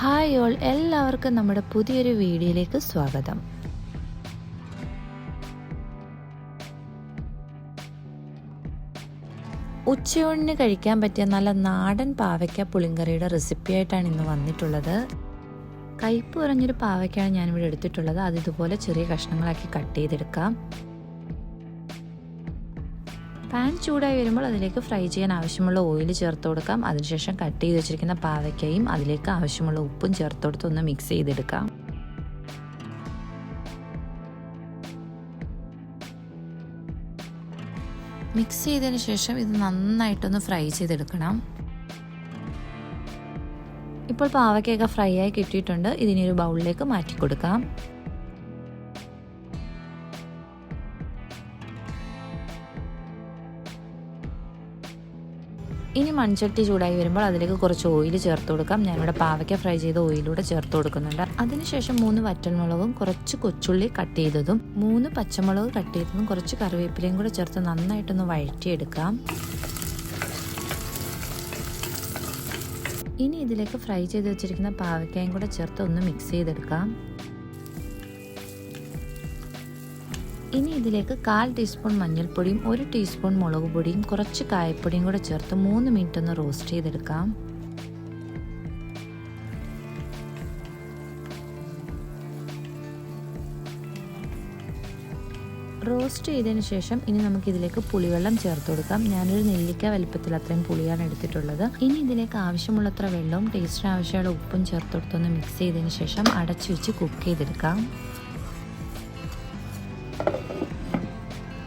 Hi all, എല്ലാവർക്കും നമ്മുടെ പുതിയൊരു വീഡിയോയിലേക്ക് സ്വാഗതം. ഉച്ചയൂണിന് കഴിക്കാൻ പറ്റിയ നല്ല നാടൻ പാവയ്ക്ക പുളിങ്കറിയുടെ റെസിപ്പിയായിട്ടാണ് ഇന്ന് വന്നിട്ടുള്ളത്. കയ്പ്പ് കുറഞ്ഞൊരു പാവയ്ക്കാണ് ഞാനിവിടെ എടുത്തിട്ടുള്ളത്. അത് ഇതുപോലെ ചെറിയ കഷ്ണങ്ങളാക്കി കട്ട് ചെയ്തെടുക്കാം. പാൻ ചൂടായി വരുമ്പോൾ അതിലേക്ക് ഫ്രൈ ചെയ്യാൻ ആവശ്യമുള്ള ഓയിൽ ചേർത്ത് കൊടുക്കാം. അതിനുശേഷം കട്ട് ചെയ്ത് വെച്ചിരിക്കുന്ന പാവയ്ക്കയും അതിലേക്ക് ആവശ്യമുള്ള ഉപ്പും ചേർത്ത് കൊടുത്ത് ഒന്ന് മിക്സ് ചെയ്തെടുക്കാം. മിക്സ് ചെയ്തതിന് ശേഷം ഇത് നന്നായിട്ടൊന്ന് ഫ്രൈ ചെയ്തെടുക്കണം. ഇപ്പോൾ പാവയ്ക്കൊക്കെ ഫ്രൈ ആയി കിട്ടിയിട്ടുണ്ട്. ഇതിനെ ഒരു ബൗളിലേക്ക് മാറ്റി കൊടുക്കാം. ഇനി മൺചട്ടി ചൂടായി വരുമ്പോൾ അതിലേക്ക് കുറച്ച് ഓയിൽ ചേർത്ത് കൊടുക്കാം. ഞാനിവിടെ പാവയ്ക്ക ഫ്രൈ ചെയ്ത ഓയിലൂടെ ചേർത്ത് കൊടുക്കുന്നുണ്ട്. അതിനുശേഷം 3 വറ്റൽമുളകും കുറച്ച് കൊച്ചുള്ളി കട്ട് ചെയ്തതും 3 പച്ചമുളക് കട്ട് ചെയ്തതും കുറച്ച് കറിവേപ്പിലയും കൂടെ ചേർത്ത് നന്നായിട്ടൊന്ന് വഴറ്റിയെടുക്കാം. ഇനി ഇതിലേക്ക് ഫ്രൈ ചെയ്ത് വെച്ചിരിക്കുന്ന പാവയ്ക്കയും കൂടെ ചേർത്ത് ഒന്ന് മിക്സ് ചെയ്തെടുക്കാം. ഇനി ഇതിലേക്ക് 1/4 ടീസ്പൂൺ മഞ്ഞൾപ്പൊടിയും 1 ടീസ്പൂൺ മുളക് പൊടിയും കുറച്ച് കായപ്പൊടിയും കൂടെ ചേർത്ത് 3 മിനിറ്റ് ഒന്ന് റോസ്റ്റ് ചെയ്തെടുക്കാം. റോസ്റ്റ് ചെയ്തതിന് ശേഷം ഇനി നമുക്ക് ഇതിലേക്ക് പുളിവെള്ളം ചേർത്ത് കൊടുക്കാം. ഞാനൊരു നെല്ലിക്ക വലിപ്പത്തിൽ അത്രയും പുളിയാണ് എടുത്തിട്ടുള്ളത്. ഇനി ഇതിലേക്ക് ആവശ്യമുള്ളത്ര വെള്ളവും ടേസ്റ്റിന് ആവശ്യമുള്ള ഉപ്പും ചേർത്ത് കൊടുത്തൊന്ന് മിക്സ് ചെയ്തതിന് ശേഷം അടച്ചു വെച്ച് കുക്ക് ചെയ്തെടുക്കാം.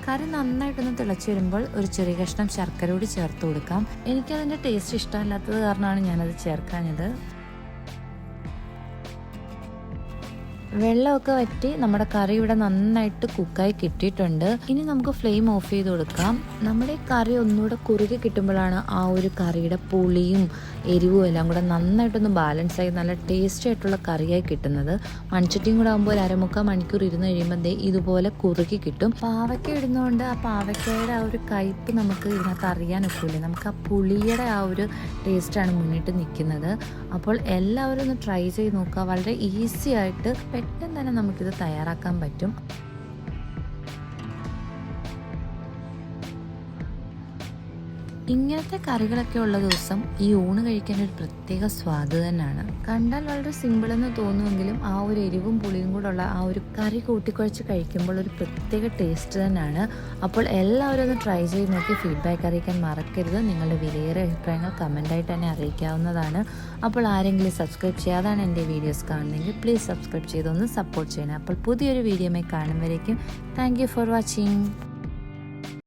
കറി നന്നായിട്ടൊന്ന് തിളച്ച് വരുമ്പോൾ ഒരു ചെറിയ കഷ്ണം ശർക്കര കൂടി ചേർത്ത് കൊടുക്കാം. എനിക്കതിൻ്റെ ടേസ്റ്റ് ഇഷ്ടമല്ലാത്തത് കാരണമാണ് ഞാനത് ചേർക്കാഞ്ഞത്. വെള്ളമൊക്കെ വറ്റി നമ്മുടെ കറി ഇവിടെ നന്നായിട്ട് കുക്കായി കിട്ടിയിട്ടുണ്ട്. ഇനി നമുക്ക് ഫ്ലെയിം ഓഫ് ചെയ്ത് കൊടുക്കാം. നമ്മുടെ ഈ കറി ഒന്നുകൂടെ കുറുകി കിട്ടുമ്പോഴാണ് ആ ഒരു കറിയുടെ പുളിയും എരിവും എല്ലാം കൂടെ നന്നായിട്ടൊന്ന് ബാലൻസ് ആയി നല്ല ടേസ്റ്റി ആയിട്ടുള്ള കറിയായി കിട്ടുന്നത്. മൺചട്ടിയും കൂടെ ആകുമ്പോൾ 1/2 മണിക്കൂർ ഇരുന്ന് കഴിയുമ്പോൾ ഇതുപോലെ കുറുകി കിട്ടും. പാവയ്ക്ക ഇടുന്നതുകൊണ്ട് ആ പാവയ്ക്കയുടെ ആ ഒരു കയ്പ്പ് നമുക്ക് ഇതിനകത്ത് അറിയാനൊക്കില്ല. നമുക്ക് ആ പുളിയുടെ ആ ഒരു ടേസ്റ്റാണ് മുന്നിട്ട് നിൽക്കുന്നത്. അപ്പോൾ എല്ലാവരും ഒന്ന് ട്രൈ ചെയ്ത് നോക്കുക. വളരെ ഈസി ആയിട്ട് പെട്ടെന്ന് തന്നെ നമുക്കിത് തയ്യാറാക്കാൻ പറ്റും. ഇങ്ങനത്തെ കറികളൊക്കെ ഉള്ള ദിവസം ഈ ഊണ് കഴിക്കാൻ ഒരു പ്രത്യേക സ്വാദ് തന്നെയാണ്. കണ്ടാൽ വളരെ സിമ്പിൾ എന്ന് തോന്നുമെങ്കിലും ആ ഒരു എരിവും പുളിയും കൂടെ ഉള്ള ആ ഒരു കറി കൂട്ടിക്കുഴച്ച് കഴിക്കുമ്പോൾ ഒരു പ്രത്യേക ടേസ്റ്റ് തന്നെയാണ്. അപ്പോൾ എല്ലാവരും ഒന്ന് ട്രൈ ചെയ്ത് നോക്കി ഫീഡ്ബാക്ക് അറിയിക്കാൻ മറക്കരുത്. നിങ്ങളുടെ വിലയേറിയ അഭിപ്രായങ്ങൾ കമൻ്റായിട്ട് തന്നെ അറിയിക്കാവുന്നതാണ്. അപ്പോൾ ആരെങ്കിലും സബ്സ്ക്രൈബ് ചെയ്യാതാണ് എൻ്റെ വീഡിയോസ് കാണുന്നതെങ്കിൽ പ്ലീസ് സബ്സ്ക്രൈബ് ചെയ്തൊന്ന് സപ്പോർട്ട് ചെയ്യണം. അപ്പോൾ പുതിയൊരു വീഡിയോയുമായി കാണുമ്പോഴേക്കും താങ്ക് യു ഫോർ വാച്ചിങ്.